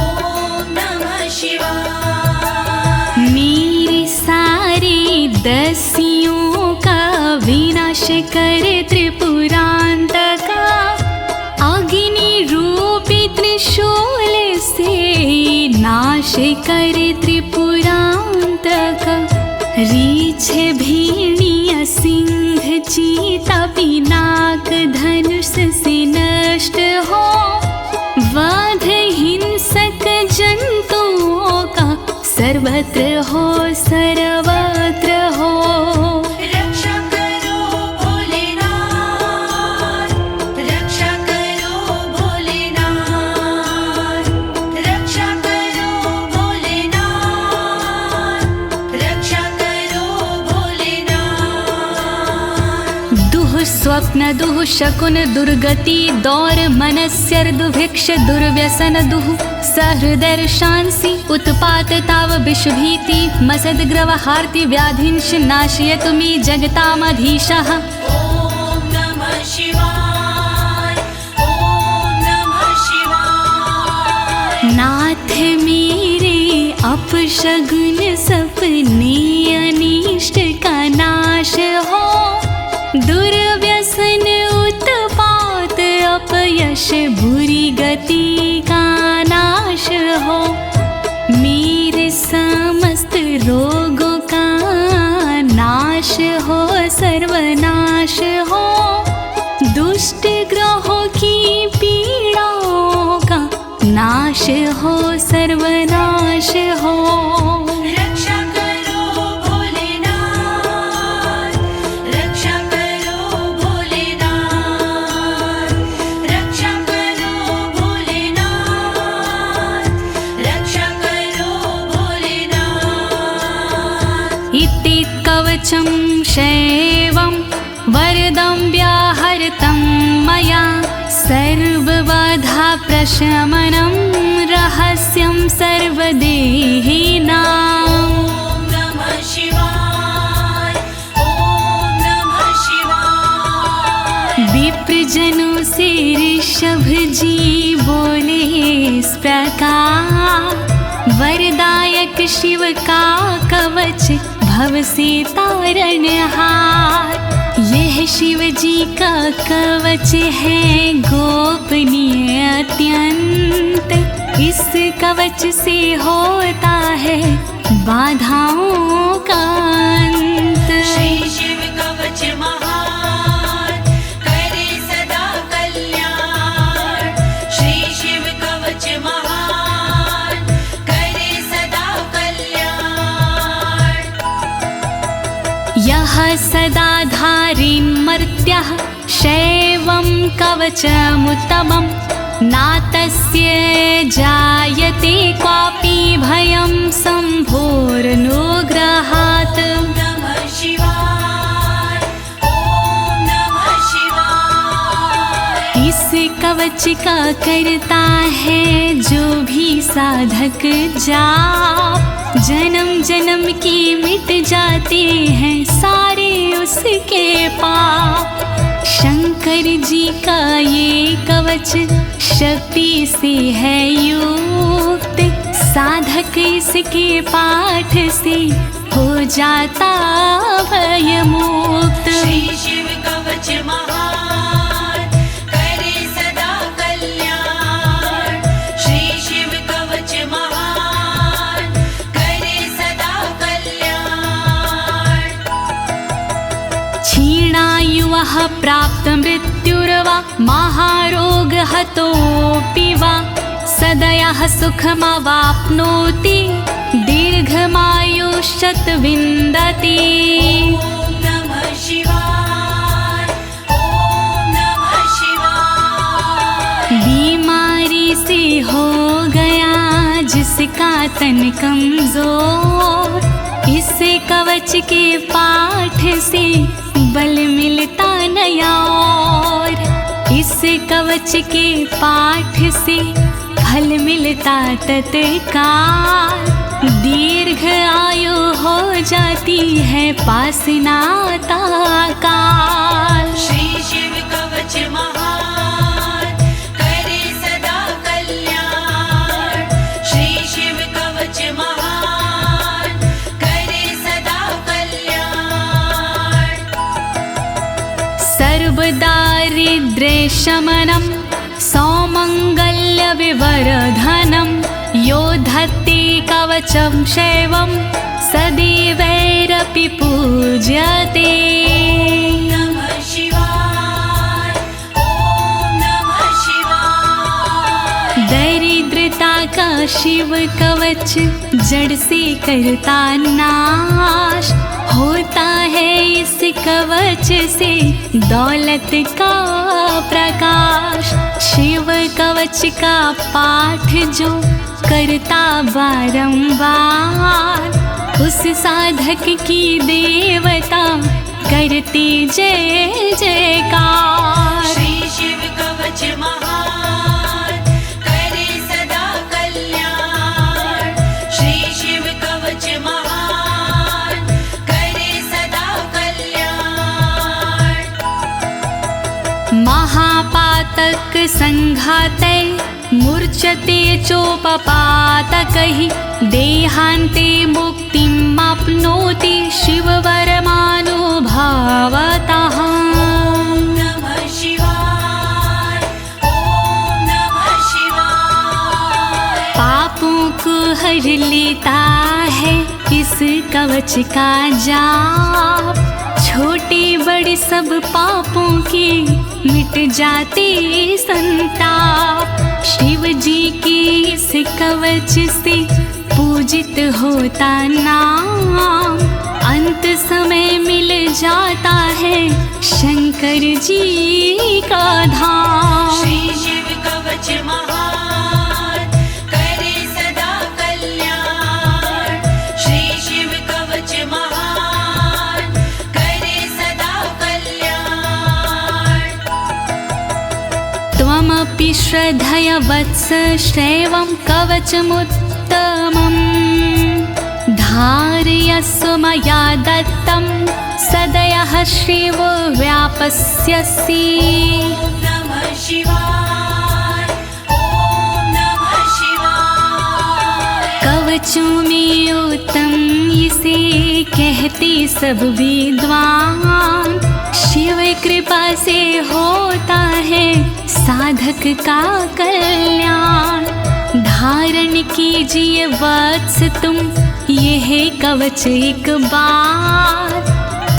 नमः शिवाय। मेरे सारे दस्युओं का विनाश करे त्रिपुरान्तका, अग्नि रूपी त्रिशूल से नाश करे त्रिपुरान्तका। रीछ भेड़िया सिंह चीता पिनाक धनुष से नष्ट हो, वध हिंसक जंतुओं का सर्वत्र हो सर्वत्र हो। रक्षा करो भोलेनाथ, रक्षा करो भोलेनाथ, रक्षा करो भोलेनाथ, रक्षा करो भोलेनाथ। दुः स्वप्न दुः शकुन दुर्गति दौर मनस्यर दुभिक्ष दुर्व्यसन दुः सहृदर्शांसि उत्पात ताव विषभीति मसद्ग्रवहार्ति व्याधिंश नाशयतु मे जगतामधीशः। ॐ नमः शिवाय ॐ नमः शिवाय। नाथ मेरे अपशगुन सपने अनिष्ट का नाश हो, दुर्व्यसन उत्पात अपयश बुरी गति का नाश हो। मेरे समस्त रोगों का नाश हो सर्वनाश हो, दुष्ट ग्रहों की पीड़ाओं का नाश हो सर्वनाश हो। रक्षा करो भोलेनाथ, रक्षा करो भोलेनाथ, रक्षा करो भोलेनाथ, कवचं शैवं वरदं व्याहृतं मया सर्वबाधा प्रशमनं रहस्यं सर्वदेहिनाम्। ॐ नमः शिवाय ॐ नमः शिवाय। विप्रजनों से ऋषभ जी बोले इस प्रकार, वरदायक शिव का कवच भव से तारणहार। यह शिव जी का कवच है गोपनीय अत्यंत, इस कवच से होता है बाधाओं का अंत। श्री शिव कवच महान करे सदा कल्याण। श्री शिव कवच महान करे सदा कल्याण। यः सदा धारिन्मर्त्यः शैवं कवचमुत्तमं, नातस्य जायते क्वापि भयं शम्भोरनुग्रहात्। नमः शिवाय ॐ नमः शिवाय। इस कवच का करता है जो भी साधक जाप, जन्म जन्म के मिट जाते हैं सारे उसके पाप। शंकर जी का ये कवच शक्ति से है युक्त, साधक इसके पाठ से हो जाता भयमुक्त। श्री शिव कवच महान करे सदा कल्याण। श्री शिव कवच महान करे सदा कल्याण। क्षीणायुः प्राप्त मृत्युर्वा महारोगहतोऽपि वा, सदयः सुखमवाप्नोति दीर्घमायुष्यत् विन्दति। ॐ नमः शिवाय ॐ नमः शिवाय। बीमारी से हो गया जिसका तन कमजोर, इस कवच के पाठ से बल मिलता नया और। इस कवच के पाठ से फल मिलता तत्काल, दीर्घ आयु हो जाती है पास नाता काल। श्री शिव कवच महान करे सदा कल्याण। श्री शिव कवच महान करे सदा कल्याण। सर्वदारिद्र्यशमनं सौमङ्गल्यविवर्धनं, यो धत्ते कवचं शैवं सदैवैरपि पूज्यते। नमः शिवाय ॐ नमः शिवाय। दरिद्रता का शिव कवच जड़ से करता नाश, होता है इस कवच से दौलत का प्रकाश। शिव कवच का पाठ जो करता बारंबार, उस साधक की देवता करती जय जयकार। श्री शिव कवच महान करे सदा कल्याण। श्री शिव कवच महान करे सदा कल्याण। महापातक संघाते मूर्छते चोपपातकैः, देहान्ते मुक्तिमाप्नोति शिववरमानुभावतः। नमः शिवाय ॐ नमः शिवाय। पापों को हर लेता है इस कवच का जाप, छोटे बड़े सब पापों के मिट जाते संताप। शिव जी के इस कवच से पूजित होता नाम, अंत समय मिल जाता है शंकर जी का धाम। श्री शिव कवच महान करे सदा कल्याण। श्री शिव कवच महान श्रद्धया वत्स श्रेवं कवचमुत्तमम् धारयस्व मया दत्तं सदयः श्रीवो व्यापस्यसि। नमः शिवाय, ॐ नमः शिवाय। कवचों में उत्तम इसे कहते सब विद्वान, शिव कृपा से होता है साधक का कल्याण। धारण कीजिए वत्स तुम यह कवच एक बार,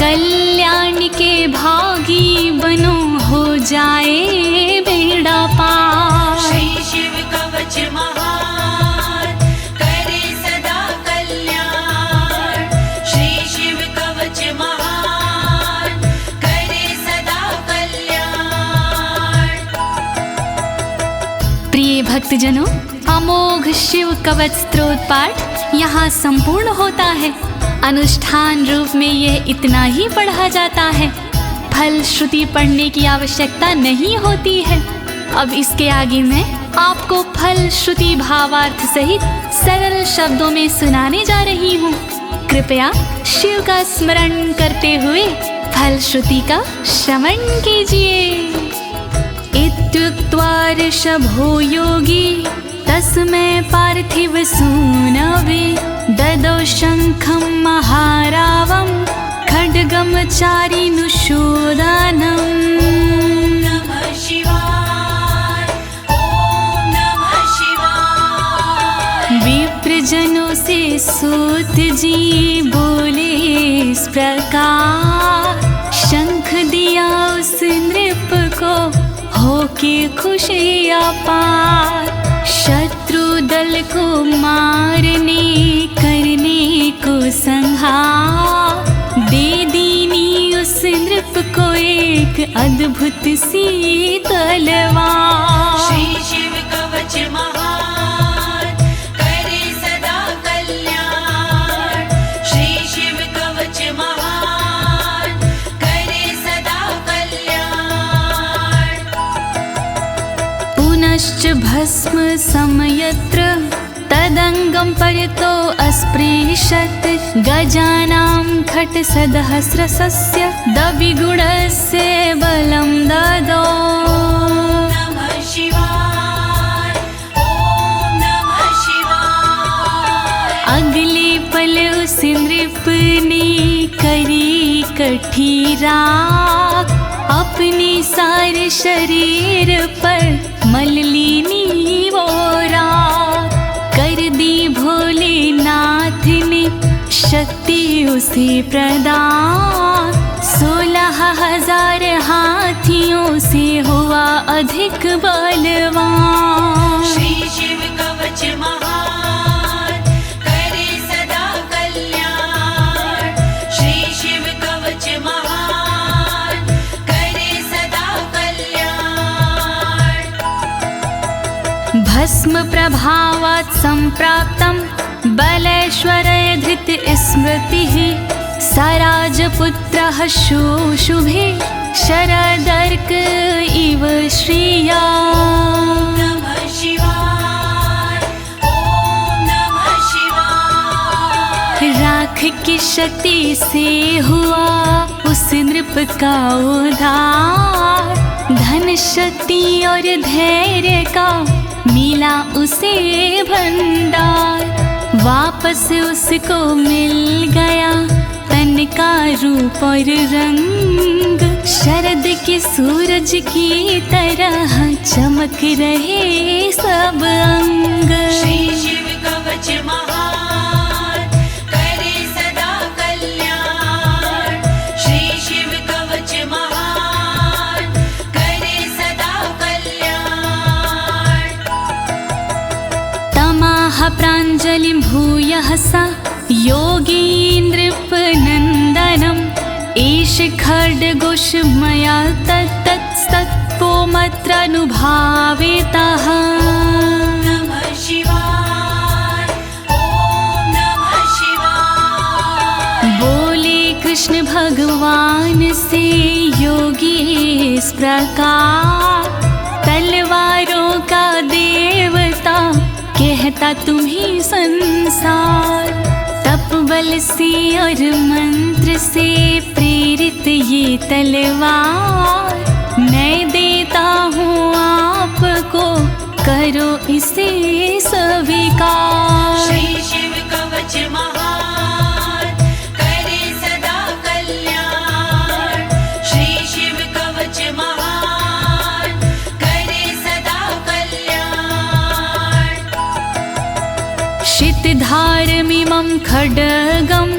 कल्याण के भागी बनो हो जाए बेड़ा पार। श्री शिव कवच महान करे सदा कल्याण। श्री शिव कवच महान करे सदा कल्याण। प्रिय भक्तजनों, अमोघ शिव कवच स्तोत्र पाठ यहाँ संपूर्ण होता है। अनुष्ठान रूप में यह इतना ही पढ़ा जाता है, फल श्रुति पढ़ने की आवश्यकता नहीं होती है। अब इसके आगे मैं आपको फल श्रुति भावार्थ सहित सरल शब्दों में सुनाने जा रही हूँ। कृपया शिव का स्मरण करते हुए फल श्रुति का श्रवण कीजिए। इत्युक्त्वा ऋषभो योगी तस्मै पार्थिव सूनवे ददौ शङ्खं महारावं खड्गं चारिनुशोदानम्। नमः शिवाय, ॐ नमः शिवाय। विप्रजनों से सूत जी बोले इस प्रकार, शंख दिया उस नृप को होके खुशी अपार। शत्रु दल को मारने करने को संहार, दे दीनी उस नृप को एक अद्भुत सी तलवार। श्री शिव कवच महान करे सदा कल्याण। श्री शिव कवच महान करे सदा कल्याण। पुनश्च भस्म समयत्र तदंगं परितो अस्पृशत्, गजानां खट्सहस्रस्य दविगुणस्य बलं ददौ। नमः शिवाय, ॐ नमः शिवाय। अगले पल उस नृप ने करी कठी राख, अपने सारे शरीर पर मल ली वो राख। कर दी भोलेनाथ ने शक्ति उसे प्रदान, 16,000 हाथियों से हुआ अधिक बलवान। श्री शिव कवच महान करे सदा कल्याण। श्री शिव कवच महान करे सदा कल्याण। भस्म प्रभावात् संप्राप्तं बलेश्वरे धृत स्मृतिः, सराजपुत्रः शुशुभे शरदर्क इव श्रिया। नमः शिवाय, ॐ नमः शिवाय। राख की शक्ति से हुआ उस नृप का उद्धार, धन शक्ति और धैर्य का मिला उसे भंडार। वापस उसको मिल गया तन का रूप और रंग, शरद के सूरज की तरह चमक रहे सब अंग। श्री शिव कवच महान करे सदा कल्याण। श्री शिव कवच महान करे सदा कल्याण। तमाह प्राञ्जलिं भूयः सा योगीन्द्रपनन्दनम्, एष खड्गोष मया तत्तत्पोमत्रानुभावितः। नमः शिवाय, ॐ नमः शिवाय। बोले कृष्ण भगवान से योगी इस प्रकार, तलवारों देता तुम्हें संसार। तप बल से और मंत्र से प्रेरित ये तलवार, मैं देता हूँ आपको, करो इसे स्वीकार। श्री शिव कवच महान, करे सदा कल्याण। श्री शिव कवच महान, करे सदा कल्याण। शितधारमिमं खड्गं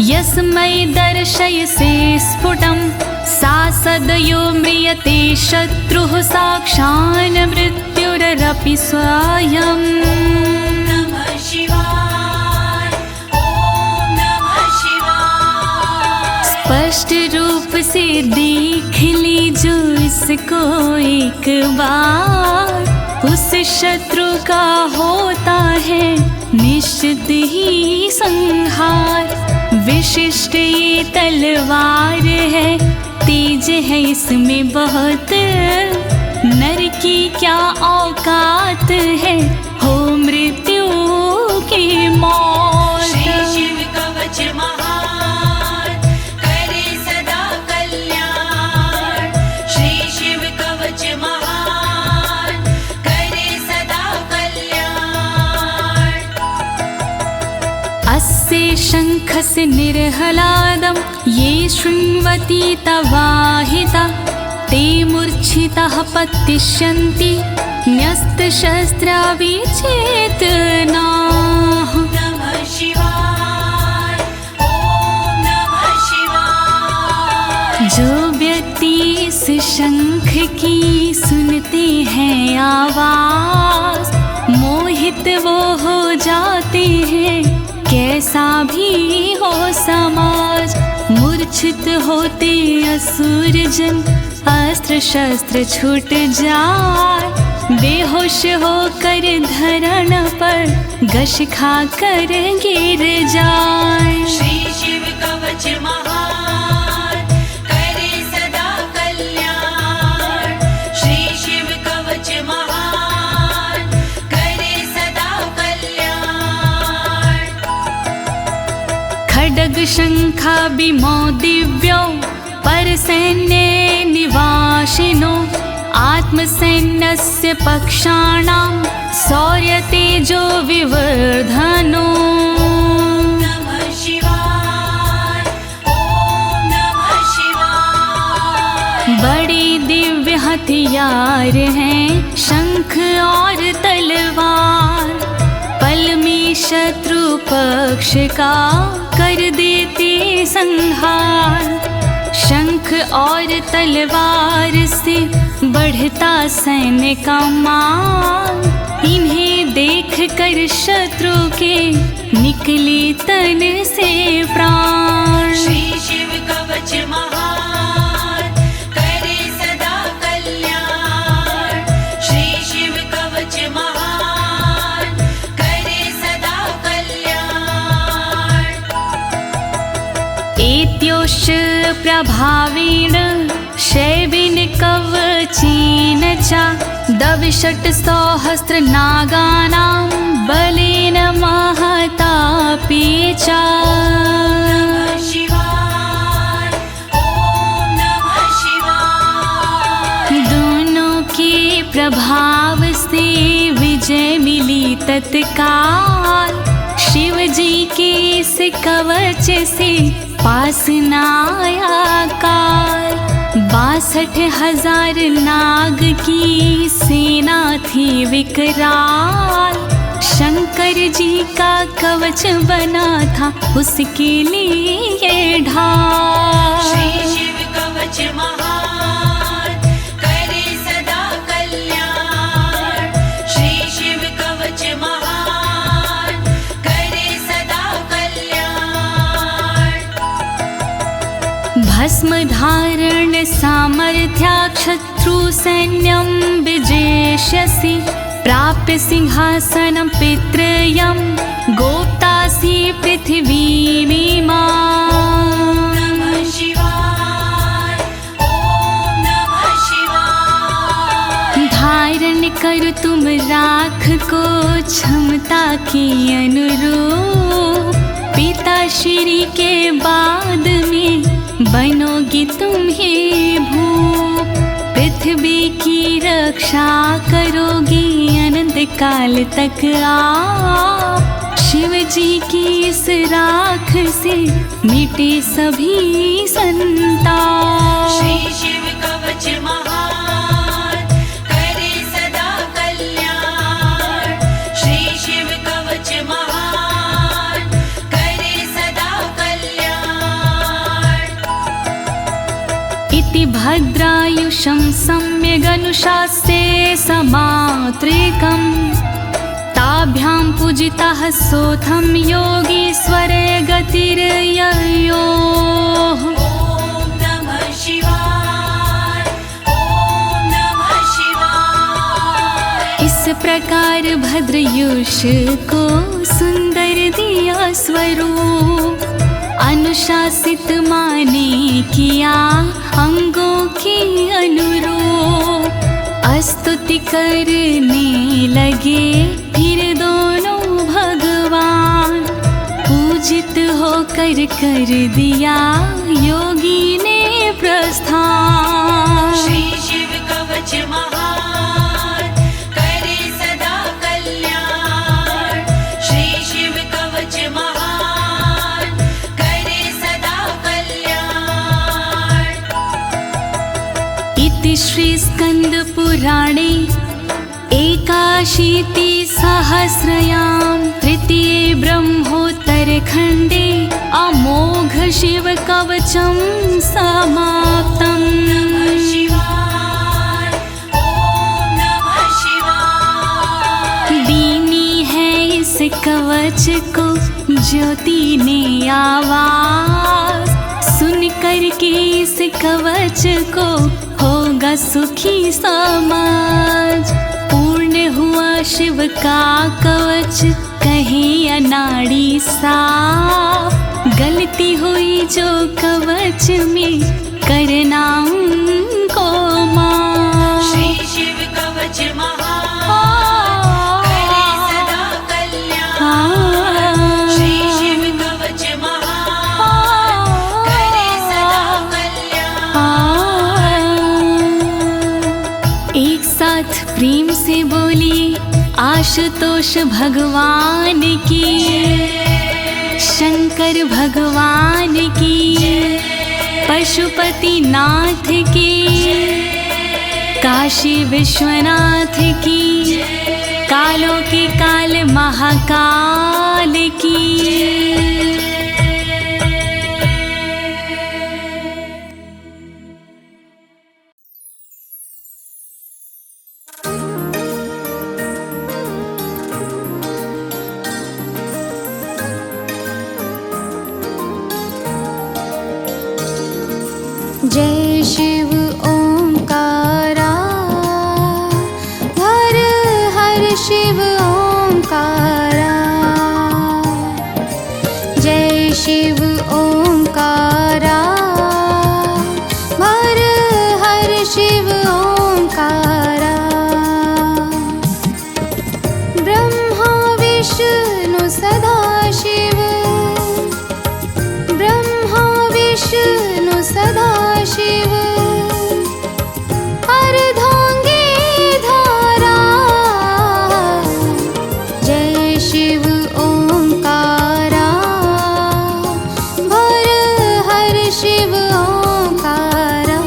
यस्मै दर्शयसे स्फुटं, सा सदयो म्रियते शत्रुः साक्षान् मृत्युरपि स्वयं। नमः शिवाय, ओम नमः शिवाय। स्पष्ट रूप से देख लीजो इसको एक बार, उस शत्रु का होता है निश्चित ही संहार। विशिष्ट ये तलवार है, तेज है इसमें बहुत, नर की क्या औकात है, हो मृत्यु की मौत। श्री शिव कवच महान, करे सदा कल्याण। श्री शिव कवच महान, करे सदा कल्याण। अस्य शङ्खस्य निर्हलादं ये शृण्वन्ति तवाहिता, ते मूर्छिताः पतिष्यन्ति न्यस्तशस्त्रा विचेतनाः। नमः शिवाय, ओम नमः शिवाय। जो व्यक्ति इस शंख की सुनते हैं आवाज, मोहित वो हो जाते हैं, कैसा भी हो समाज। मूर्छित होते असुर जन, अस्त्र शस्त्र छूट जाए, बेहोश होकर धरण पर घस खा कर गिर जाए। श्री शिव कवच महान, करे सदा कल्याण। श्री शिव कवच महान, करे सदा कल्याण। खड्ग शंखाभिमो दिव्यो परसैन्ये निवासिनो, आत्मसैन्यस्य पक्षाणां शौर्यतेजो विवर्धनो। नमः शिवाय, ओम नमः शिवाय। बड़ी दिव्य हथियार हैं शंख और तलवार, पल में शत्रु पक्ष का कर देते संहार। शंख और तलवार से बढ़ता सैन्य का मान, इन्हें देख कर शत्रु के निकले तन से प्राण। श्री शिव कवच महान, करे सदा कल्याण। श्री शिव कवच महान, करे सदा कल्याण। एत्योश्च प्रभावेण शैवेन कवचेन च, दविषट् सहस्र नागानां बलेन महतापि च। नमः शिवाय, ओम नमः शिवाय। दोनों के प्रभाव से विजय मिली तत्काल, शिव जी के इस कवच से पास न आया काल। 62,000 नाग की सेना थी विकराल, शंकर जी का कवच बना था उसके लिए ढाल। श्री शिव कवच महान, करे सदा कल्याण। श्री शिव कवच महान, करे सदा कल्याण। भस्म धारण सामर्थ्या शत्रु सैन्यं विजेष्यसि, प्राप्य सिंहासनं पितृयं गोप्तासि पृथिवीमिमां। नमः शिवाय, ओम नमः शिवाय। धारण कर तुम राख को क्षमता के अनुरूप, पिता श्री के बाद में बनोगी तुम ही भूप। पृथ्वी की रक्षा करोगी अनंत काल तक आप। शिव जी की इस राख से मिटे सभी संताप। श्री शिव कवच महान करे सदा कल्याण। श्री शिव कवच महान करे सदा कल्याण। इति भद्रायुषं सम्यगनुशास्ये समात्रिकम्, ताभ्यां पूजितः सोऽथं योगीश्वरे गतिर्ययोः। ॐ नमः शिवाय, ॐ नमः शिवाय। इस प्रकार भद्रयुष को सुंदर दिया स्वरूप, अनुशासित माने किया अंगों के अनुरूप। स्तुति करने लगे फिर दोनों भगवान, पूजित होकर कर दिया योगी ने प्रस्थान। श्री शिव कवच महान करे सदा कल्याण। श्री शिव कवच महान करे सदा कल्याण। इति श्री स्कंद पुराणे एकाशीति सहस्रयां तृतीये ब्रह्मोत्तर खंडे अमोघ शिव कवचं समाप्तम्। नमः शिवाय, ॐ नमः शिवाय। दीनी है इस कवच को ज्योति ने आवाज, सुन कर के इस कवच को होगा सुखी समाज। पूर्ण हुआ शिव का कवच कहे अनाड़ी साफ, गलती हुई जो कवच में करना उनको माफ। श्री शिव कवच महान करे सदा कल्याण। श्री शिव कवच महान करे सदा कल्याण। एक साथ प्रेम से बोलिए आशुतोष भगवान की, शंकर भगवान की, पशुपति नाथ की, काशी विश्वनाथ की, कालों के काल महाकाल की। जय शिव ओंकारा, हर हर शिव ओंकारा। जय शिव ओंकारा, हर हर शिव ओंकारा। ब्रह्मा विष्णु सदा शिव, ब्रह्मा विष्णु सदा शिव, अर्धांगी धारा। जय शिव ओंकारा, हर हर शिव ओंकारा।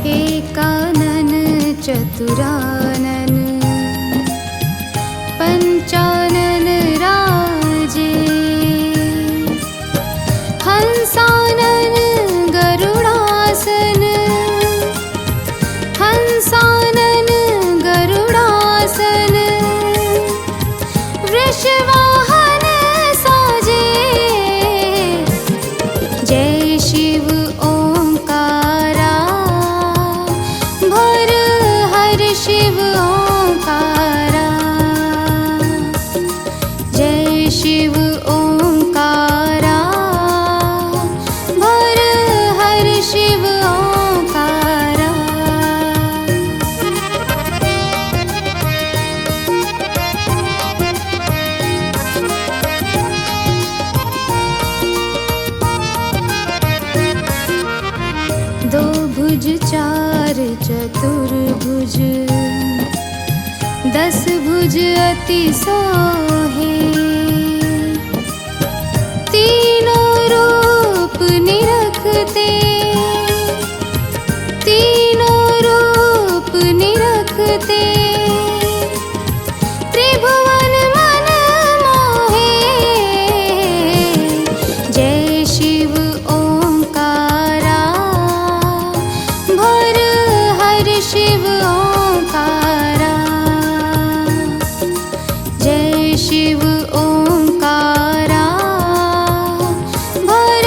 एकानन चतुरानन, पंचानन राजे। हंसानन गरुडासन, हंसानन गरुडासन। वृषवाहन साजे। जय शिव ओंकारा, हर हर शिव भुज चार चतुर्भुज 10 भुज अति सोहे तीनों रूप निरखते तीनों रूप निरखते त्रिभुवन मन मोहे जय शिव ओंकारा भर हर शिव ओंकारा जय शिव ओंकारा भर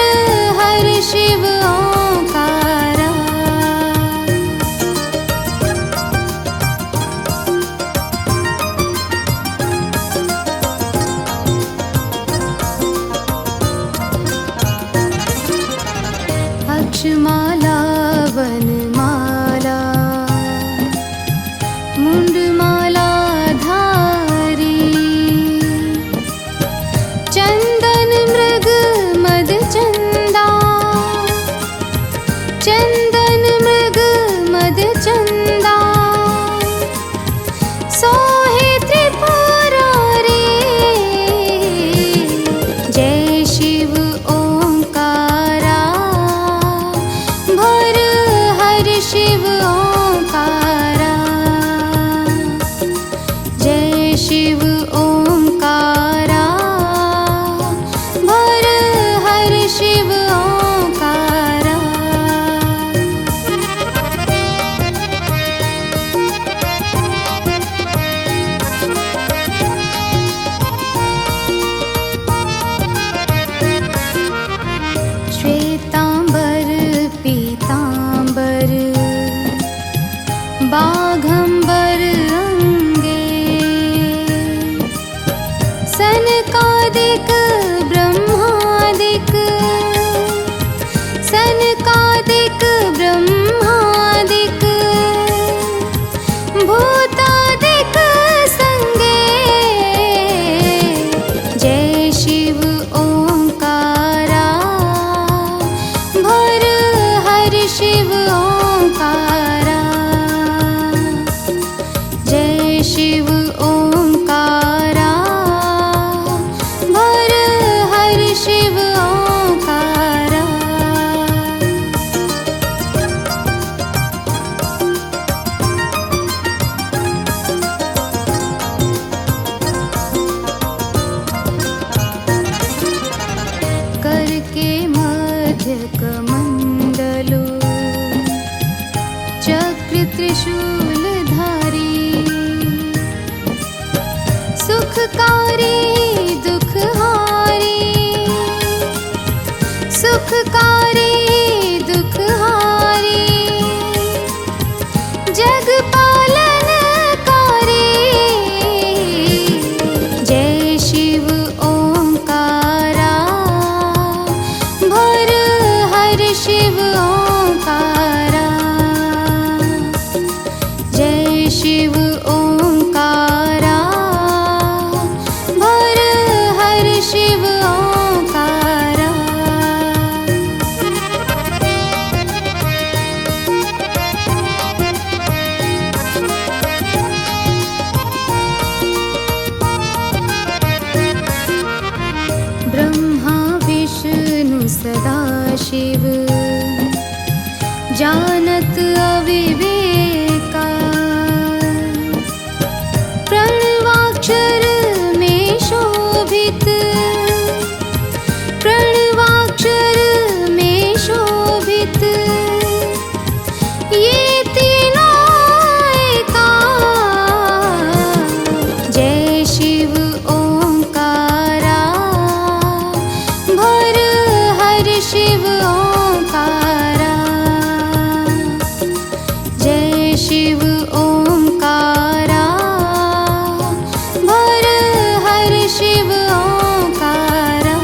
हर शिव ओंकारा अक्षमाला वनमाला मुंडमाला धारी चंदन मृग मद चंदा चंदन मृग मद चंदा सोहे त्रिपुरारी जय शिव ओंकारा भर हर शिव ओंकारा जय शिव ओंकारा भर हर शिव ओंकारा श्वेतांबर पीतांबर बाघंबर अंगे सनकादिक ब्रह्मादिक सनकादिक ब्रह्मादिक भूतादिक संगे जय शिव ओंकारा भर हर शिव ओंकारा जय शिव ओंकारा भर हर शिव ओंकारा करके मध्य कमंडलो चक्र त्रिशूल धारी सुखकारी दुखहारी सुखकारी दुखहारी जग पालनकारी जय शिव ओंकारा भर हर शिव ओंकारा जय शिव ओंकारा भर हर शिव ओंकारा ब्रह्मा विष्णु सदाशिव जानत अविवेका प्रणवाक्षर में शोभित प्रणवाक्षर में शोभित ये तीनों एका जय शिव ओंकारा भर हर शिव ओंकारा जय शिव ओंकारा भर हर शिव ओंकारा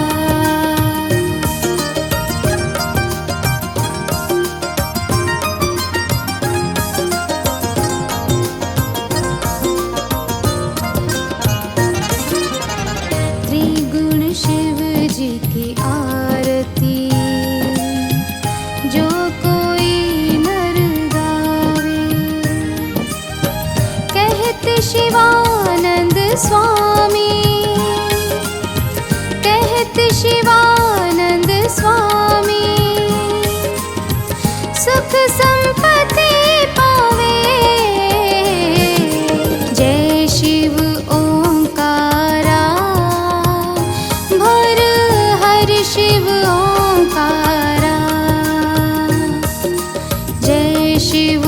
त्रिगुण शिव जी की आरती जो कोई नर स्वामी कहत शिवानंद स्वामी सुख संपत्ति पावे जय शिव ओंकारा भर हर शिव ओंकारा जय शिव